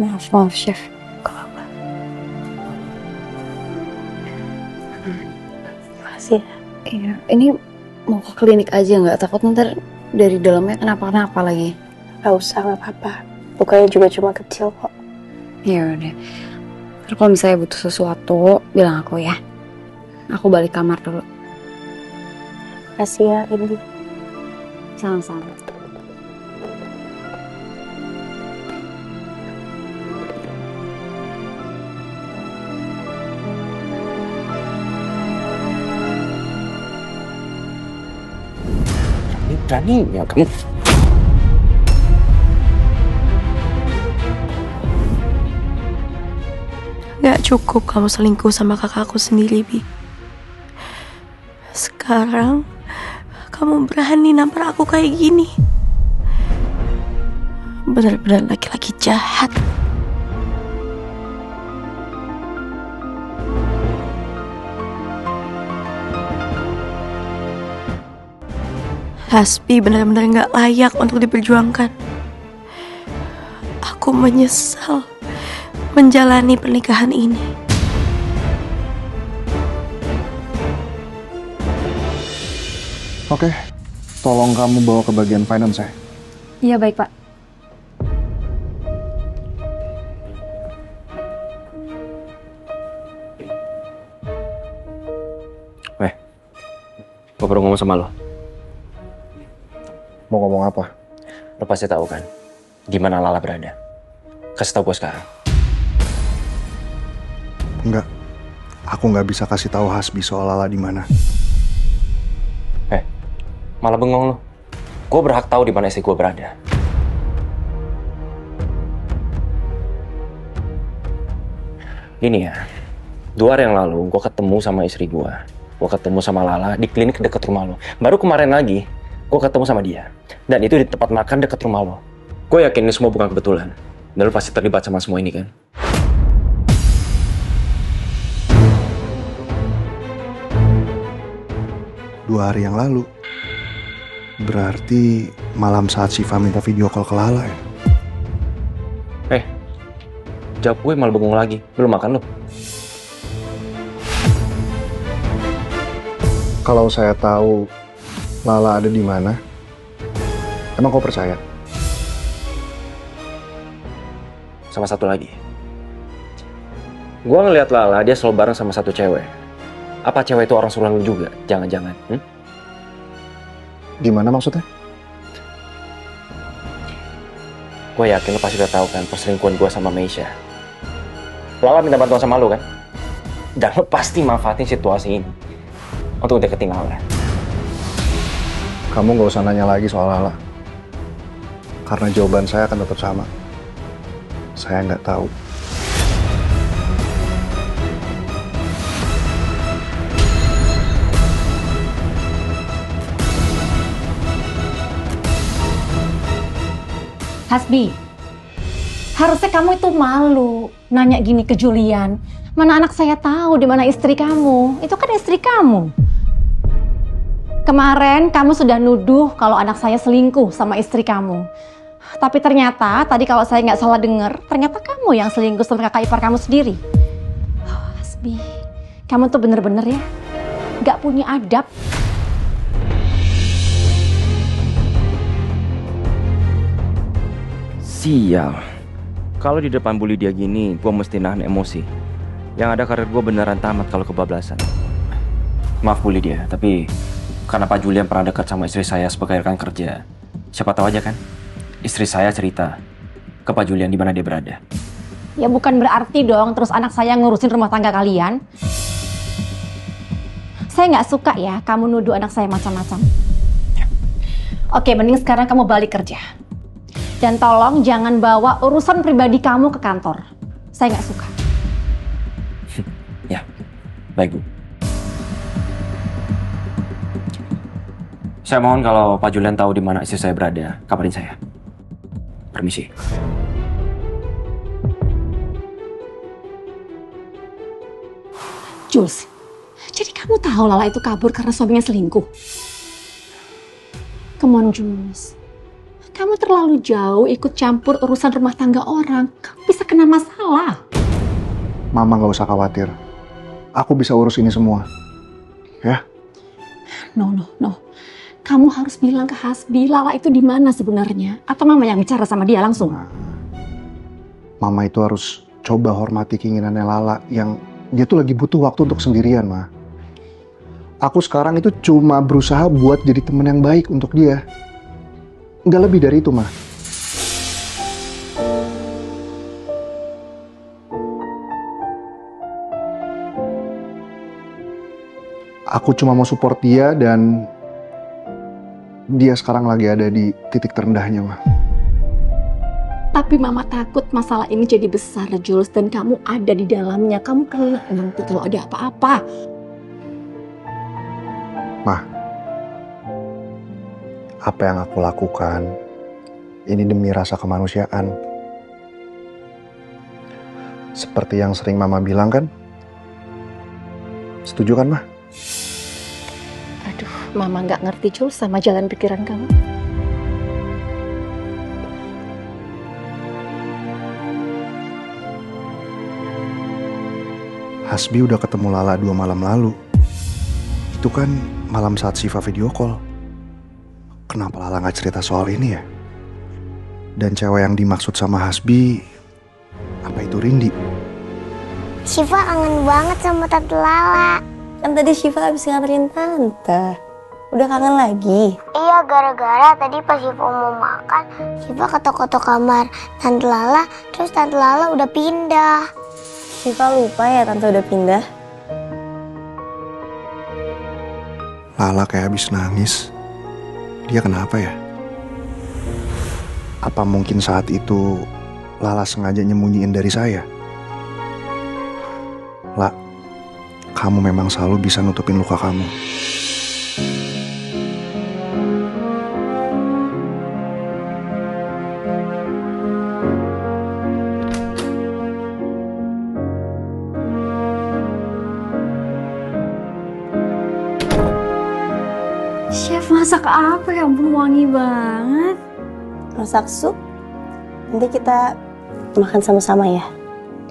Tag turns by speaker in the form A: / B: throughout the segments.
A: Maaf chef.
B: Gak apa-apa. Makasih ya.
A: Iya, ini mau ke klinik aja nggak? Takut ntar dari dalamnya kenapa-kenapa lagi.
B: Gak usah, gak apa-apa. Lukanya juga cuma kecil kok.
A: Ya udah. Ntar kalau misalnya butuh sesuatu, bilang aku ya. Aku balik kamar dulu.
B: Makasih ya, Indi.
A: Sama-sama.
C: Beraninya kamu.
B: Gak cukup kamu selingkuh sama kakakku sendiri, Bi. Sekarang kamu berani nampar aku kayak gini. Benar-benar laki-laki jahat. Hasbi benar-benar gak layak untuk diperjuangkan. Aku menyesal menjalani pernikahan ini.
D: Oke, tolong kamu bawa ke bagian finance ya.
A: Iya baik Pak.
C: Weh, gue perlu ngomong sama lo.
D: Mau ngomong apa?
C: Lo pasti tahu kan, di mana Lala berada. Kasih tahu gue sekarang.
D: Enggak, aku nggak bisa kasih tahu Hasbi soal Lala di mana.
C: Malah bengong lo. Gue berhak tahu di mana istri gue berada. Gini ya, 2 hari yang lalu gue ketemu sama istri gue. Gue ketemu sama Lala di klinik dekat rumah lo. Baru kemarin lagi, gue ketemu sama dia. Dan itu di tempat makan dekat rumah lo. Gue yakin ini semua bukan kebetulan. Dan lo pasti terlibat sama semua ini kan?
D: Dua hari yang lalu. Berarti malam saat Syifa minta video call ke Lala ya?
C: Jawab gue malah bengong lagi. Belum makan lo?
D: Kalau saya tahu Lala ada di mana, emang kau percaya?
C: Sama satu lagi. Gue ngeliat Lala, dia selalu bareng sama satu cewek. Apa cewek itu orang suruhan lu juga? Jangan-jangan.
D: Gimana maksudnya?
C: Gue yakin lo pasti udah tahu kan perselingkuhan gue sama Meisha. Lala minta bantuan sama lo kan? Dan lo pasti manfaatin situasi ini untuk deketin Lala.
D: Kamu nggak usah nanya lagi soal Lala. Karena jawaban saya akan tetap sama. Saya nggak tahu.
E: Hasbi, harusnya kamu itu malu nanya gini ke Julian. Mana anak saya tahu di mana istri kamu? Itu kan istri kamu. Kemarin kamu sudah nuduh kalau anak saya selingkuh sama istri kamu. Tapi ternyata tadi kalau saya nggak salah dengar, ternyata kamu yang selingkuh sama kakak ipar kamu sendiri. Oh, Hasbi, kamu tuh bener-bener ya nggak punya adab.
C: Sial. Kalau di depan bully dia gini, gue mesti nahan emosi. Yang ada karir gue beneran tamat kalau kebablasan. Maaf bully dia, tapi karena Pak Julian pernah dekat sama istri saya sebagai rekan kerja. Siapa tahu aja kan, istri saya cerita ke Pak Julian di mana dia berada.
E: Ya bukan berarti dong terus anak saya ngurusin rumah tangga kalian. Saya nggak suka ya kamu nuduh anak saya macam-macam.
C: Ya.
E: Oke, mending sekarang kamu balik kerja. Dan tolong jangan bawa urusan pribadi kamu ke kantor. Saya nggak suka.
C: Ya, baik Bu. Saya mohon kalau Pak Julian tahu di mana istri saya berada, kabarin saya. Permisi.
E: Jules, jadi kamu tahu Lala itu kabur karena suaminya selingkuh? Come on, Jules. Kamu terlalu jauh ikut campur urusan rumah tangga orang. Kamu bisa kena masalah.
D: Mama nggak usah khawatir. Aku bisa urus ini semua. Ya?
E: No. Kamu harus bilang ke Hasbi, Lala itu di mana sebenarnya? Atau Mama yang bicara sama dia langsung?
D: Mama itu harus coba hormati keinginannya Lala yang dia tuh lagi butuh waktu untuk sendirian, Ma. Aku sekarang itu cuma berusaha buat jadi teman yang baik untuk dia. Nggak lebih dari itu, Ma. Aku cuma mau support dia dan dia sekarang lagi ada di titik terendahnya, Ma.
E: Tapi Mama takut masalah ini jadi besar, Jules, dan kamu ada di dalamnya. Kamu kena nanti kalau ada apa-apa.
D: Ma, apa yang aku lakukan ini demi rasa kemanusiaan. Seperti yang sering Mama bilang kan? Setuju kan, Ma?
E: Aduh, Mama nggak ngerti, Jules, sama jalan pikiran kamu.
D: Hasbi udah ketemu Lala 2 malam lalu. Itu kan malam saat Syifa video call. Kenapa Lala nggak cerita soal ini ya? Dan cewek yang dimaksud sama Hasbi, apa itu Rindi?
F: Syifa kangen banget sama Tante Lala.
B: Kan tadi Syifa habis ngabarin tante. Udah kangen lagi?
F: Iya, gara-gara tadi pas Syifa mau makan, Syifa ketok-ketok kamar Tante Lala, terus Tante Lala udah pindah.
B: Syifa lupa ya tante udah pindah?
D: Lala kayak habis nangis. Dia kenapa ya? Apa mungkin saat itu Lala sengaja nyembunyiin dari saya? La, kamu memang selalu bisa nutupin luka kamu.
A: Chef masak apa ya ampun, wangi banget.
B: Masak sup? Nanti kita makan sama-sama ya?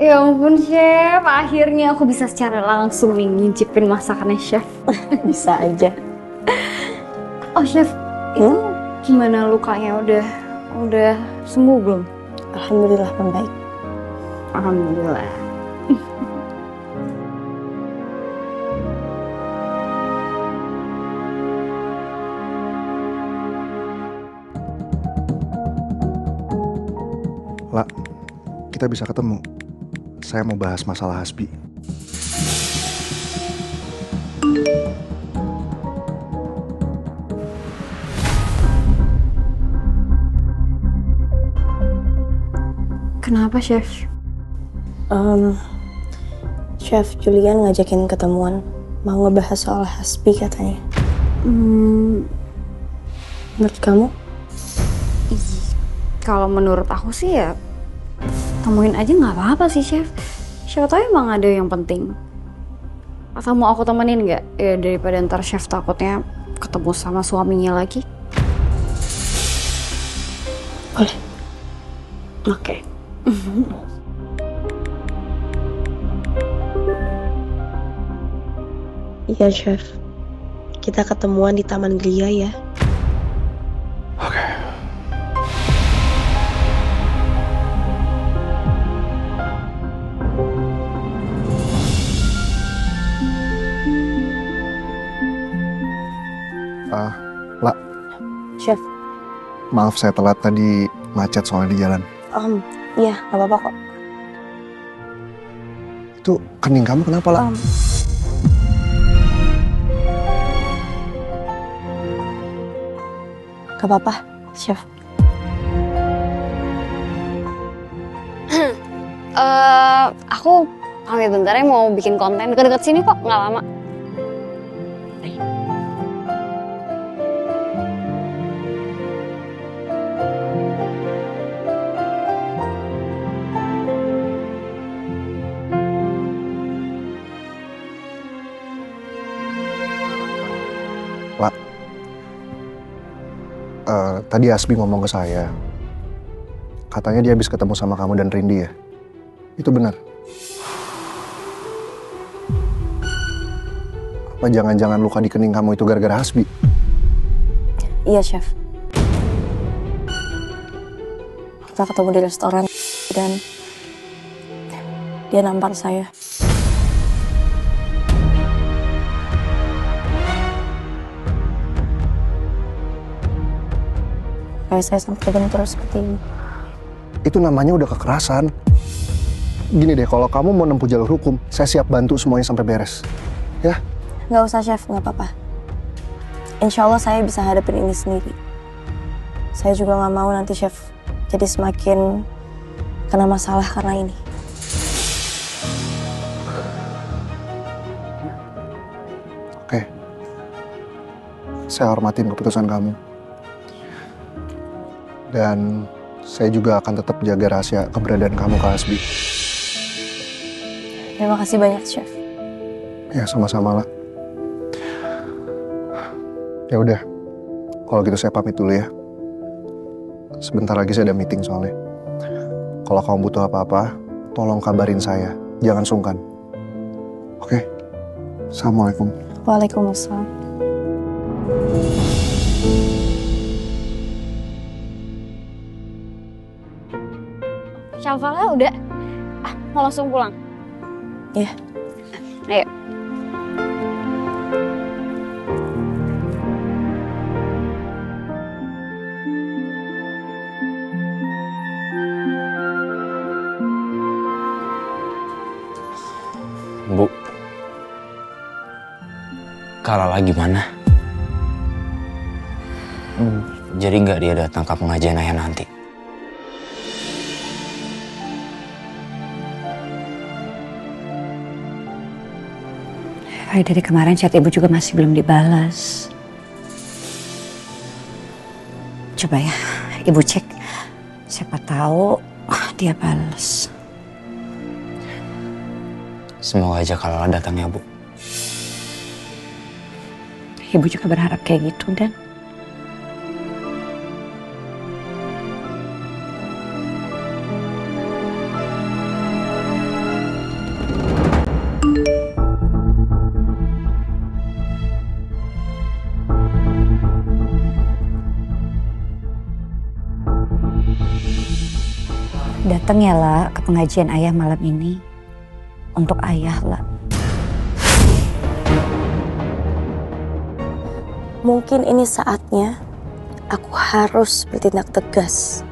A: Ya ampun Chef, akhirnya aku bisa secara langsung nih ngincipin masakannya Chef.
B: Bisa aja.
A: Oh Chef, itu gimana lukanya? Udah sembuh belum?
B: Alhamdulillah membaik.
A: Alhamdulillah.
D: La, kita bisa ketemu. Saya mau bahas masalah Hasbi.
A: Kenapa Chef?
B: Chef Julian ngajakin ketemuan. Mau ngebahas soal Hasbi katanya. Menurut kamu?
A: Kalau menurut aku sih ya temuin aja nggak apa-apa sih Chef. Siapa tahu emang ada yang penting. Atau mau aku temenin nggak? Ya daripada ntar Chef takutnya ketemu sama suaminya lagi.
B: Boleh.
A: Oke.
B: Iya Chef. Kita ketemuan di Taman Gria ya.
D: Oke. La,
B: Chef.
D: maaf saya telat tadi, macet soalnya di jalan.
B: Iya, nggak apa-apa kok.
D: Itu kening kamu kenapa, La?
B: Gak apa-apa, Chef.
A: Aku pamit bentar ya, mau bikin konten deket-deket sini kok, nggak lama.
D: Tadi Asbi ngomong ke saya. Katanya dia habis ketemu sama kamu dan Rindy ya. Itu benar? Apa jangan-jangan luka di kening kamu itu gara-gara Asbi?
B: Iya, Chef. Kita ketemu di restoran dan dia nampar saya. Kayak saya sampai bentur seperti ini.
D: Itu namanya udah kekerasan. Gini deh, kalau kamu mau nempuh jalur hukum, saya siap bantu semuanya sampai beres. Ya?
B: Nggak usah, Chef. Nggak apa-apa. Insya Allah saya bisa hadapin ini sendiri. Saya juga nggak mau nanti Chef jadi semakin kena masalah karena ini.
D: Oke. Saya hormatin keputusan kamu. Dan saya juga akan tetap jaga rahasia keberadaan kamu ke Asbi.
B: Terima kasih banyak, Chef.
D: Ya, sama-sama lah. Ya udah, kalau gitu saya pamit dulu ya. Sebentar lagi saya ada meeting soalnya. Kalau kamu butuh apa-apa, tolong kabarin saya. Jangan sungkan. Oke? Assalamualaikum.
B: Waalaikumsalam.
A: Syafalah udah. Mau langsung pulang?
B: Iya.
A: Ayo.
G: Bu, Kalala gimana? Jadi nggak dia datang ke pengajian ayah nanti?
H: Dari kemarin chat ibu juga masih belum dibalas. Coba ya, ibu cek. Siapa tahu dia balas.
G: Semoga aja Kalala datang ya, Bu.
H: Ibu juga berharap kayak gitu, Dan. Datang ya, La, ke pengajian ayah malam ini. Untuk ayah, La.
B: Mungkin ini saatnya aku harus bertindak tegas.